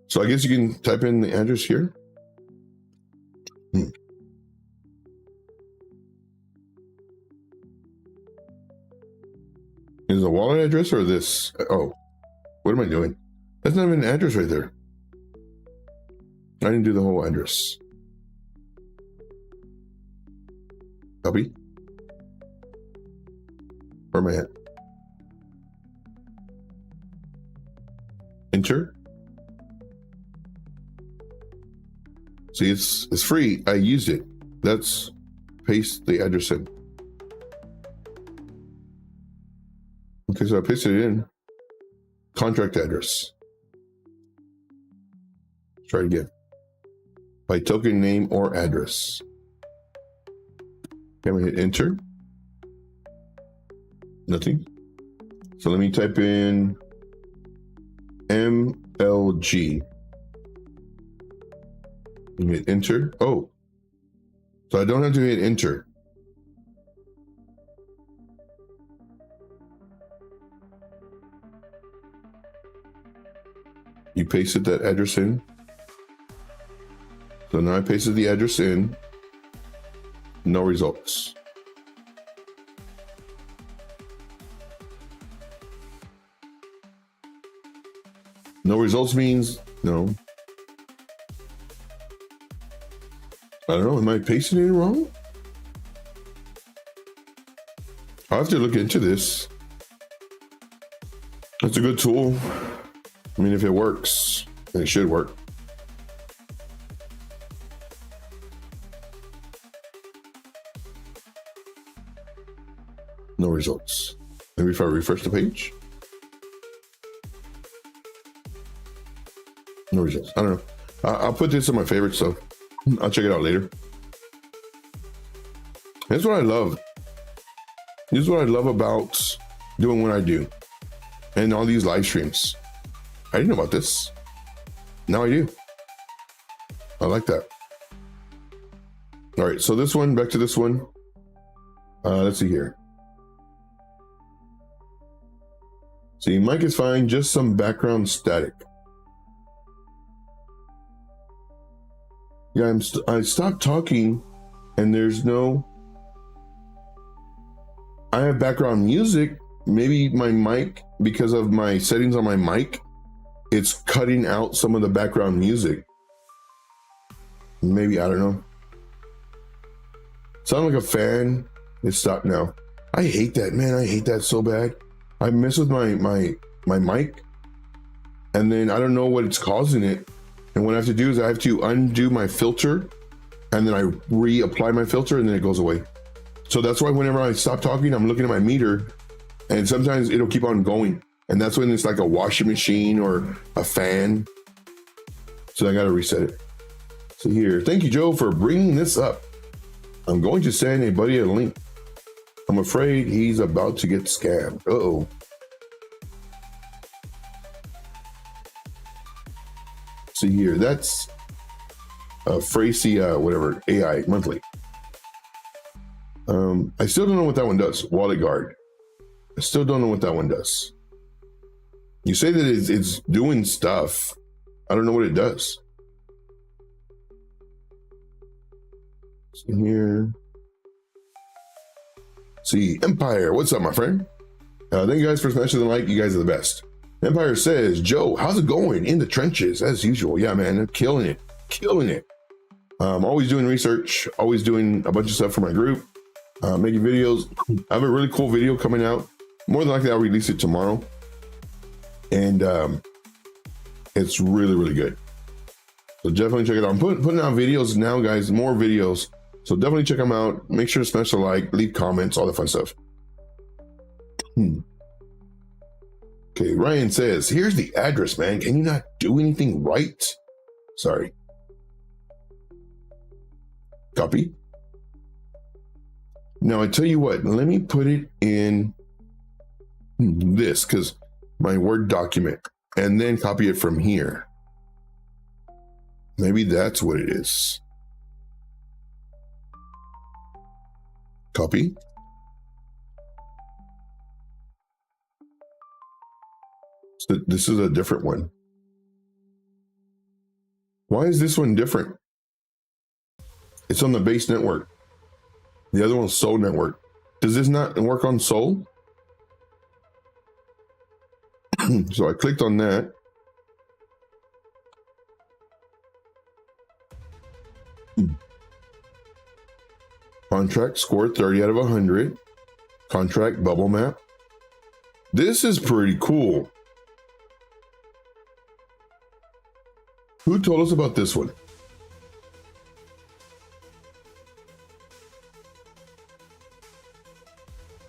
So I guess you can type in the address here. Is it a wallet address or this? Oh, what am I doing? That's not even an address right there. I didn't do the whole address. Copy. Where am I at? Enter. See, it's free. I used it. Let's paste the address in. Okay, so I pasted it in. Contract address. Let's try it again. By token name or address. Okay, I'm gonna hit enter. Nothing. So let me type in MLG. And hit enter. Oh, so I don't have to hit enter. You pasted that address in. So now I pasted the address in. No results. No results means no. I don't know. Am I pasting it wrong? I'll have to look into this. It's a good tool. I mean, if it works, then it should work. No results. Maybe if I refresh the page. No results. I don't know. I'll put this in my favorites, so I'll check it out later. That's what I love. This is what I love about doing what I do and all these live streams. I didn't know about this. Now I do. I like that. All right, so this one, back to this one. Let's see here. See, mic is fine, just some background static. Yeah, I stopped talking and there's no, I have background music, maybe my mic, because of my settings on my mic, it's cutting out some of the background music. Maybe, I don't know. Sound like a fan. It stopped now. I hate that, man. I hate that so bad. I mess with my mic, and then I don't know what it's causing it. And what I have to do is I have to undo my filter, and then I reapply my filter, and then it goes away. So that's why whenever I stop talking, I'm looking at my meter, and sometimes it'll keep on going. And that's when it's like a washing machine or a fan. So I got to reset it. So here, thank you, Joe, for bringing this up. I'm going to send a buddy a link. I'm afraid he's about to get scammed. Uh-oh. See here, that's Fracy, whatever, AI monthly. I still don't know what that one does. Wallet guard. I still don't know what that one does. You say that it's doing stuff. I don't know what it does. See here. See, Empire, what's up, my friend? Thank you guys for smashing the like. You guys are the best. Empire says, Joe, how's it going? In the trenches, as usual. Yeah, man, I'm killing it. Killing it. Always doing research, always doing a bunch of stuff for my group, making videos. I have a really cool video coming out. More than likely, I'll release it tomorrow. And it's really, really good. So definitely check it out. I'm putting out videos now, guys, more videos. So definitely check them out. Make sure to smash the like, leave comments, all the fun stuff. Okay, Ryan says, here's the address, man. Can you not do anything right? Sorry. Copy. Now, I tell you what, let me put it in this, because my Word document, and then copy it from here. Maybe that's what it is. Copy. So this is a different one. Why is this one different? It's on the base network. The other one's Sol network. Does this not work on Sol? So I clicked on that. Contract score 30 out of 100. Contract bubble map. This is pretty cool. Who told us about this one?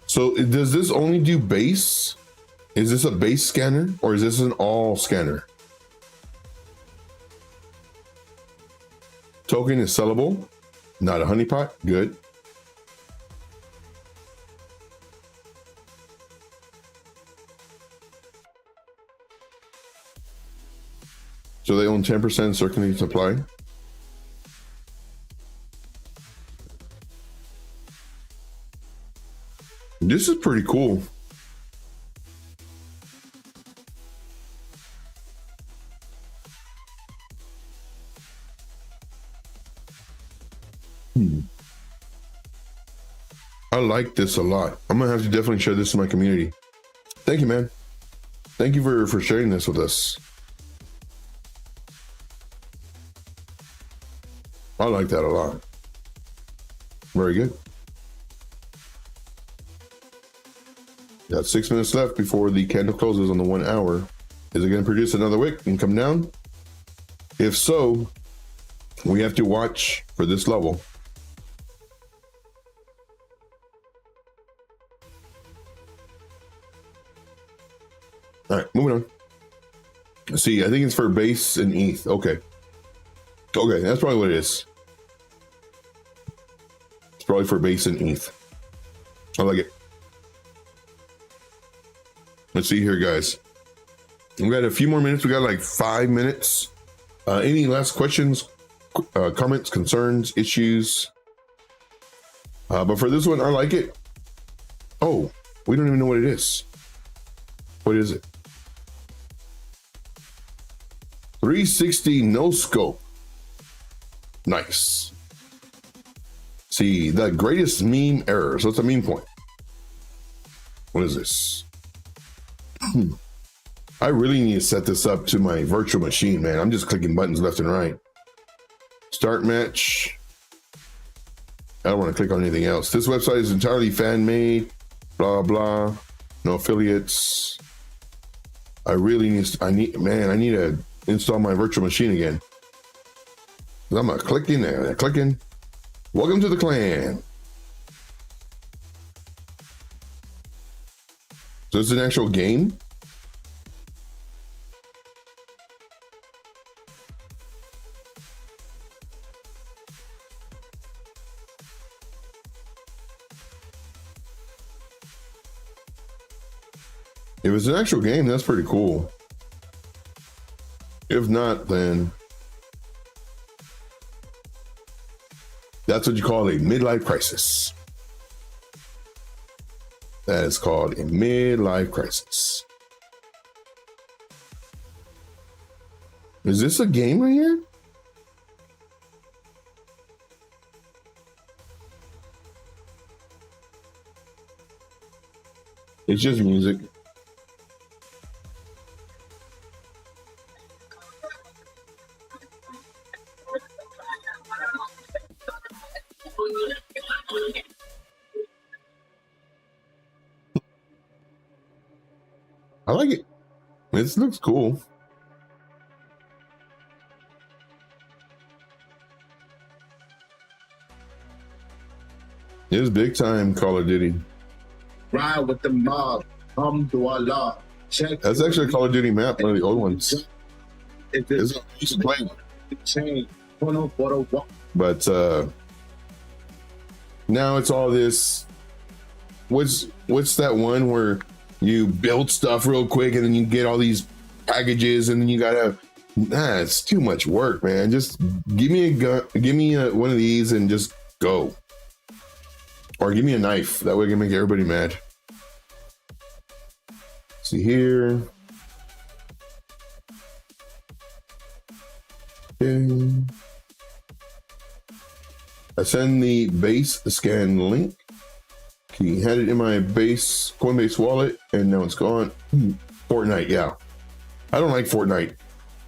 So does this only do base? Is this a base scanner or is this an all scanner? Token is sellable. Not a honeypot. Good. So they own 10% circulating supply. This is pretty cool. I like this a lot. I'm gonna have to definitely share this in my community. Thank you, man. Thank you for sharing this with us. I like that a lot. Very good. Got 6 minutes left before the candle closes on the 1 hour. Is it going to produce another wick and come down? If so, we have to watch for this level. All right, moving on. Let's see, I think it's for base and ETH. Okay. Okay, that's probably what it is. It's probably for base and ETH. I like it. Let's see here, guys. We got a few more minutes. We got like 5 minutes. Any last questions, comments, concerns, issues? But for this one, I like it. Oh, we don't even know what it is. What is it? 360 no scope. Nice. See, the greatest meme error. So it's a meme point. What is this? I really need to set this up to my virtual machine, man. I'm just clicking buttons left and right. Start match. I don't want to click on anything else. This website is entirely fan made, blah, blah, no affiliates. I need to install my virtual machine again. I'm gonna click in there, clicking. Welcome to the clan. So it's an actual game? If it's an actual game, that's pretty cool. If not, then that's what you call a midlife crisis. That is called a midlife crisis. Is this a game right here? It's just music. I like it. This looks cool. It's big time Call of Duty. Ride with the mob. To Allah. Check. That's actually a Call of Duty map, one of the old ones. It's used to play. But now it's all this. What's that one where you build stuff real quick and then you get all these packages and then you gotta, it's too much work, man. Just give me a gun, give me one of these and just go. Or give me a knife. That way I can make everybody mad. See here. Okay. I send the base scan link. He had it in my Coinbase wallet, and now it's gone. Fortnite, yeah. I don't like Fortnite.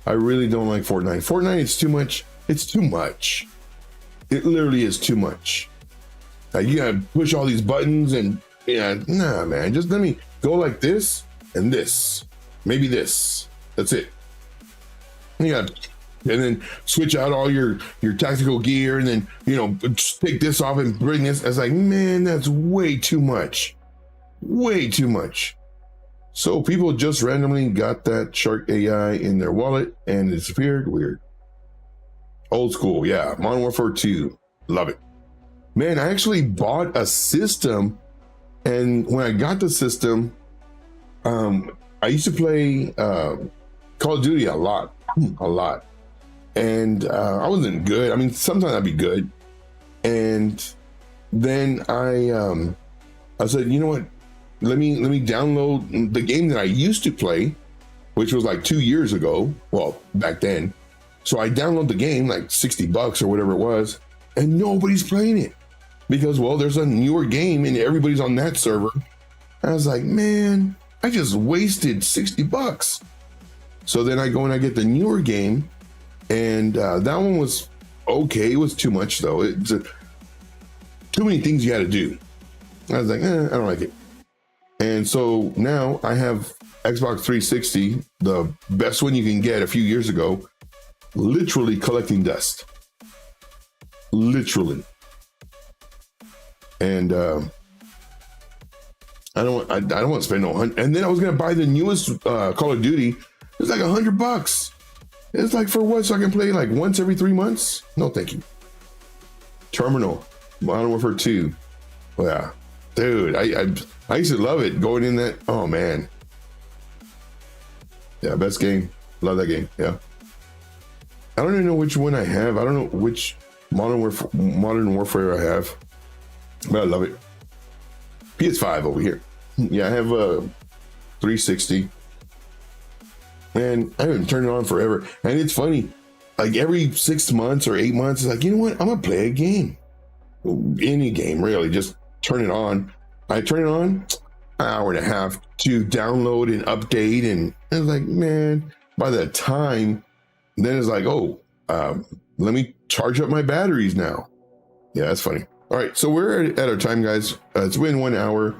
I really don't like Fortnite. Fortnite is too much. It's too much. It literally is too much. Like, you gotta push all these buttons and, yeah, nah, man. Just let me go like this and this. Maybe this. That's it. You gotta, and then switch out all your tactical gear and then, you know, take this off and bring this. It's like, man, that's way too much. Way too much. So people just randomly got that Shark AI in their wallet and it disappeared. Weird. Old school, yeah. Modern Warfare 2. Love it. Man, I actually bought a system, and when I got the system, I used to play Call of Duty a lot. And I wasn't good. I mean, sometimes I'd be good. And then I said, you know what? Let me download the game that I used to play, which was like 2 years ago. Well, back then. So I downloaded the game, like $60 or whatever it was, and nobody's playing it because, well, there's a newer game and everybody's on that server. I was like, man, I just wasted $60. So then I go and I get the newer game. And that one was okay. It was too much though. It's too many things you had to do. I was like, I don't like it. And so now I have Xbox 360, the best one you can get a few years ago, literally collecting dust. Literally. And I don't want to spend no $100. And then I was gonna buy the newest Call of Duty. It's like $100. It's like, for what? So I can play like once every 3 months? No, thank you. Terminal, Modern Warfare 2. Well, yeah, dude, I used to love it going in that. Oh man, yeah, best game. Love that game. Yeah, I don't even know which one I have. I don't know which Modern Warfare I have, but I love it. PS5 over here. Yeah, I have a 360. And I haven't turned it on forever. And it's funny, like every 6 months or 8 months, it's like, you know what? I'm gonna play a game. Any game, really. Just turn it on. I turn it on, hour and a half to download and update. And it's like, man, by the time, then it's like, oh, let me charge up my batteries now. Yeah, that's funny. All right, so we're at our time, guys. It's been 1 hour.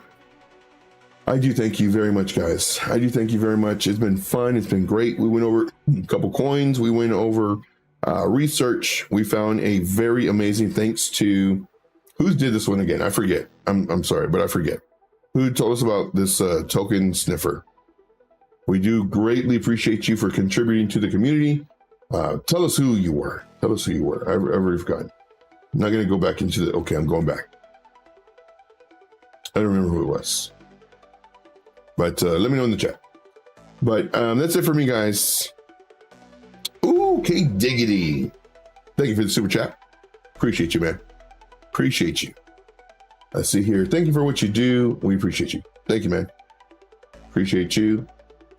I do thank you very much, guys. I do thank you very much. It's been fun. It's been great. We went over a couple coins. We went over research. We found a very amazing, thanks to, who did this one again? I forget. I'm sorry, but I forget. Who told us about this token sniffer? We do greatly appreciate you for contributing to the community. Tell us who you were. Tell us who you were. I've already forgotten. I'm not going to go back into the, okay, I'm going back. I don't remember who it was. But let me know in the chat. But that's it for me, guys. Okay, diggity. Thank you for the super chat. Appreciate you, man. Appreciate you. Let's see here. Thank you for what you do. We appreciate you. Thank you, man. Appreciate you.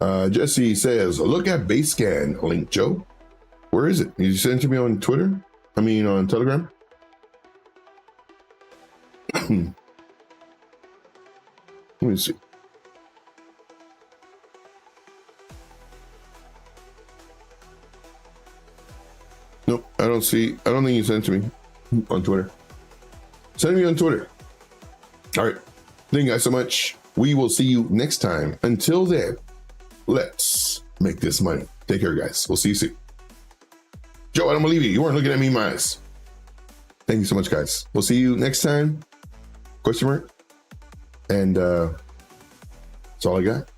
Jesse says, look at base scan link, Joe. Where is it? Did you send it to me on Twitter? I mean, on Telegram? Let me see. Nope, I don't see. I don't think you sent it to me on Twitter. Send me on Twitter. All right. Thank you guys so much. We will see you next time. Until then, let's make this money. Take care, guys. We'll see you soon. Joe, I don't believe you. You weren't looking at me in my eyes. Thank you so much, guys. We'll see you next time. Question mark. And that's all I got.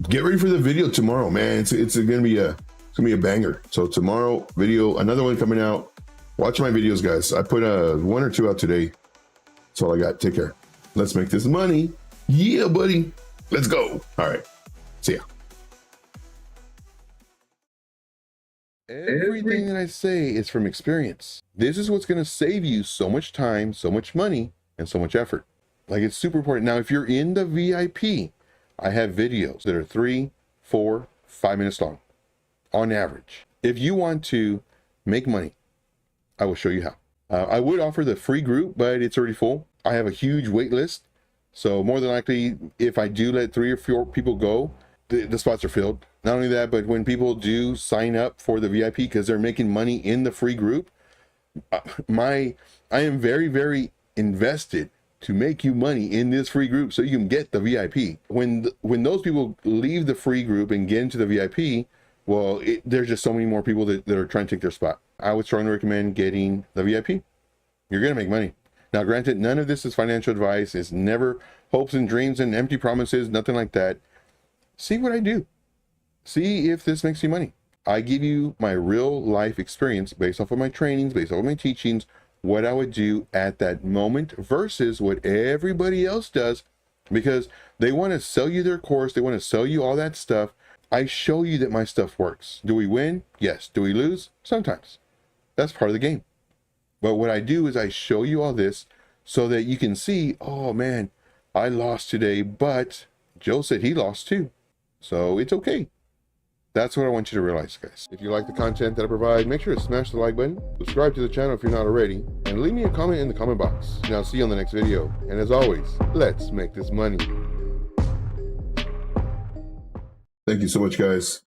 Get ready for the video tomorrow, man. It's gonna be a banger. So tomorrow video, another one coming out. Watch my videos, guys. I put 1 or 2 out today. That's all I got. Take care. Let's make this money. Yeah, buddy. Let's go. All right. See ya. Everything that I say is from experience. This is what's going to save you so much time, so much money, and so much effort. Like, it's super important. Now, if you're in the VIP, I have videos that are 3, 4, 5 minutes long on average. If you want to make money, I will show you how. I would offer the free group, but it's already full. I have a huge wait list. So more than likely, if I do let 3 or 4 people go, the spots are filled. Not only that, but when people do sign up for the VIP because they're making money in the free group, I am very, very invested to make you money in this free group so you can get the VIP. When those people leave the free group and get into the VIP, well, there's just so many more people that are trying to take their spot. I would strongly recommend getting the VIP. You're going to make money. Now, granted, none of this is financial advice. It's never hopes and dreams and empty promises, nothing like that. See what I do. See if this makes you money. I give you my real life experience based off of my trainings, based off of my teachings, what I would do at that moment versus what everybody else does, because they want to sell you their course. They want to sell you all that stuff. I show you that my stuff works. Do we win? Yes. Do we lose? Sometimes. That's part of the game. But what I do is I show you all this so that you can see, oh man, I lost today, but Joe said he lost too. So it's okay. That's what I want you to realize, guys. If you like the content that I provide, make sure to smash the like button, subscribe to the channel if you're not already, and leave me a comment in the comment box. And I'll see you on the next video. And as always, let's make this money. Thank you so much, guys.